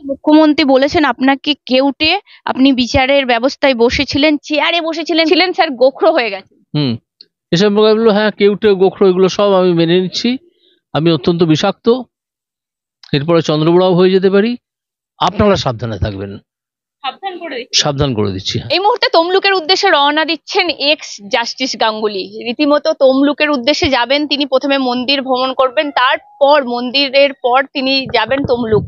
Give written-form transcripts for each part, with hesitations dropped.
মুখ্যমন্ত্রী বলেছেন আপনাকে কেউটে আপনি বিচারের ব্যবস্থায় বসেছিলেন, চেয়ারে বসেছিলেন স্যার গোখরো হয়ে গেছে। হুম। এসব প্রকারগুলো, হ্যাঁ, কেউটে গোখরো এগুলো সব আমি মেনে নিচ্ছি। আমি অত্যন্ত বিষাক্ত, এরপরে চন্দ্রবড়াও হয়ে যেতে পারি। আপনারা সাবধানে থাকবেন। সাবধান করে দিচ্ছি। এই মুহূর্তে তমলুকের উদ্দেশ্যে রওনা দিচ্ছেন এক্স জাস্টিস গাঙ্গুলি। রীতিমতো তমলুকের উদ্দেশ্যে যাবেন তিনি, প্রথমে মন্দির ভ্রমণ করবেন, তারপর মন্দিরের পর তিনি যাবেন তমলুক।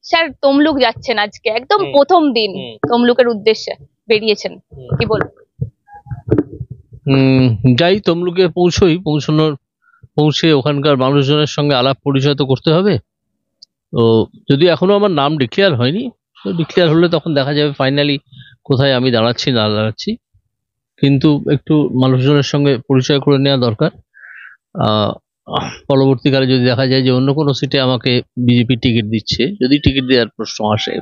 স্যার তমলুক যাচ্ছেন আজকে, একদম প্রথম দিন তমলুকের উদ্দেশ্যে বেরিয়েছেন, কি বলবেন? যাই, তমলুকে পৌঁছে ওখানকার মানুষজনের সঙ্গে আলাপ পরিচয় তো করতে হবে। তো যদি এখনো আমার নাম ডিক্লেয়ার হয়নি, তো ডিক্লেয়ার হলে তখন দেখা যাবে ফাইনালি কোথায় আমি দাঁড়াচ্ছি না দাঁড়াচ্ছি। কিন্তু একটু মানুষজনের সঙ্গে পরিচয় করে নেওয়া দরকার। পরবর্তীকালে যদি দেখা যায় যে অন্য কোনো সিটে আমাকে বিজেপি টিকিট দিচ্ছে, যদি টিকিট দেওয়ার প্রশ্ন আসে,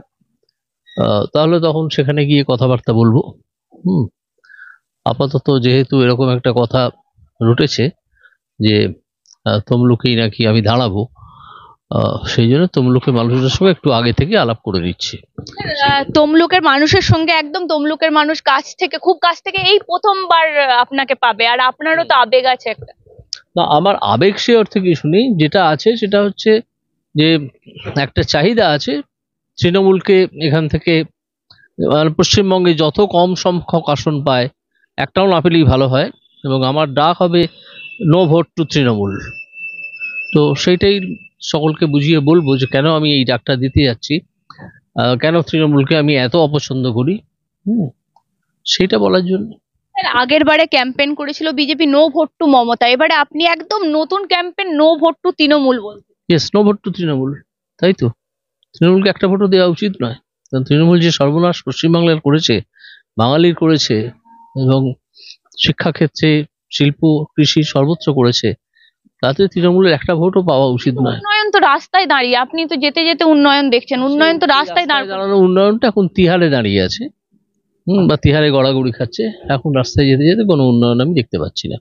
তাহলে তখন সেখানে গিয়ে কথাবার্তা বলবো। আপাতত যেহেতু এরকম একটা কথা রটেছে যে তমলুকেই নাকি আমি দাঁড়াবো, সেই জন্য তমলুকের মানুষদের সঙ্গে একটু আগে থেকে আলাপ করে নিচ্ছি। তমলুকের মানুষের সঙ্গে একদম তমলুকের মানুষ খুব কাছ থেকে এই প্রথমবার আপনাকে পাবে, আর আপনারও তো আবেগ আছে একটা। না, আমার আবেগ সে অর্থে কিছু নেই। যেটা আছে সেটা হচ্ছে যে একটা চাহিদা আছে তৃণমূলকে এখান থেকে, পশ্চিমবঙ্গে যত কম সংখ্যক আসন পায়, একটাও না পেলেই ভালো হয়, এবং আমার ডাক হবে নো ভোট টু তৃণমূল। তো সেইটাই সকলকে বুঝিয়ে বলবো যে কেন আমি এই ডাকটা দিতে যাচ্ছি, কেন তৃণমূলকে আমি এত অপছন্দ করি, সেটা বলার জন্য। আগের বারে ক্যাম্পেইন করেছিল BJP no vote to Mamata, এবারে আপনি একদম নতুন campaign no vote to Trinamool বলছেন। Yes, no vote to Trinamool. তাই তো, তৃণমূলকে একটা ভোটও দেওয়া উচিত নয়। কারণ তৃণমূল যে সর্বনাশ পশ্চিমবাংলার করেছে, বাঙালির করেছে, এবং শিক্ষাক্ষেত্রে, শিল্প, কৃষি সর্বত্র করেছে, তাতে তৃণমূলের একটা ভোটও পাওয়া উচিত নয়। উন্নয়ন তো রাস্তায় দাঁড়িয়ে, আপনি তো যেতে যেতে উন্নয়ন দেখছেন, উন্নয়ন তো রাস্তায় দাঁড়ানো উন্নয়নটা এখন তিহারে দাঁড়িয়ে আছে, বা তিহারে গড়াগড়ি খাচ্ছে। এখন রাস্তায় যেতে যেতে কোনো উন্নয়ন আমি দেখতে পাচ্ছি না।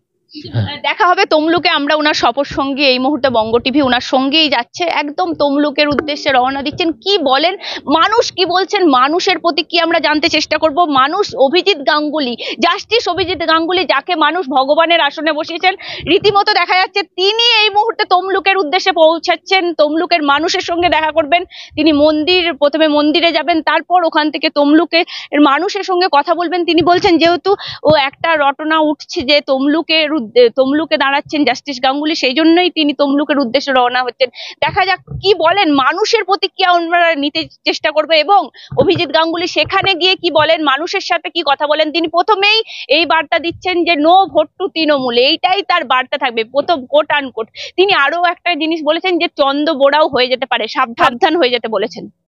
দেখা হবে তমলুকে, আমরা ওনার শপথ সঙ্গী, এই মুহূর্তে বঙ্গ টিভি ওনার সঙ্গেই যাচ্ছে, একদম তমলুকের উদ্দেশ্যে রওনা দিচ্ছেন। কি বলেন মানুষ, কি বলছেন মানুষের প্রতি, কি আমরা জানতে চেষ্টা করব। মানুষ অভিজিৎ গাঙ্গুলি, জাস্টিস অভিজিৎ গাঙ্গুলি, যাকে মানুষ ভগবানের আসনে বসিয়েছেন, রীতিমতো দেখা যাচ্ছে তিনি এই মুহূর্তে তমলুকের উদ্দেশ্যে পৌঁছাচ্ছেন, তমলুকের মানুষের সঙ্গে দেখা করবেন। তিনি প্রথমে মন্দিরে যাবেন, তারপর ওখান থেকে তমলুকের মানুষের সঙ্গে কথা বলবেন। তিনি বলছেন যেহেতু একটা রটনা উঠছে যে তমলুকে দাঁড়াচ্ছেন জাস্টিস গাঙ্গুলি, সেই জন্যই তিনি তমলুকের উদ্দেশ্যে রওনা হচ্ছেন। দেখা যাক কি বলেন, মানুষের প্রতিক্রিয়া আমরা নিতে চেষ্টা করবো, এবং অভিজিৎ গাঙ্গুলি সেখানে গিয়ে কি বলেন, মানুষের সাথে কি কথা বলেন। তিনি প্রথমেই এই বার্তা দিচ্ছেন যে নো ভোট টু তৃণমূল, এইটাই তার বার্তা থাকবে প্রথম, কোট আনকোট। তিনি আরো একটা জিনিস বলেছেন যে চন্দ্রবোড়াও হয়ে যেতে পারে, সাবধান হয়ে যেতে বলেছেন।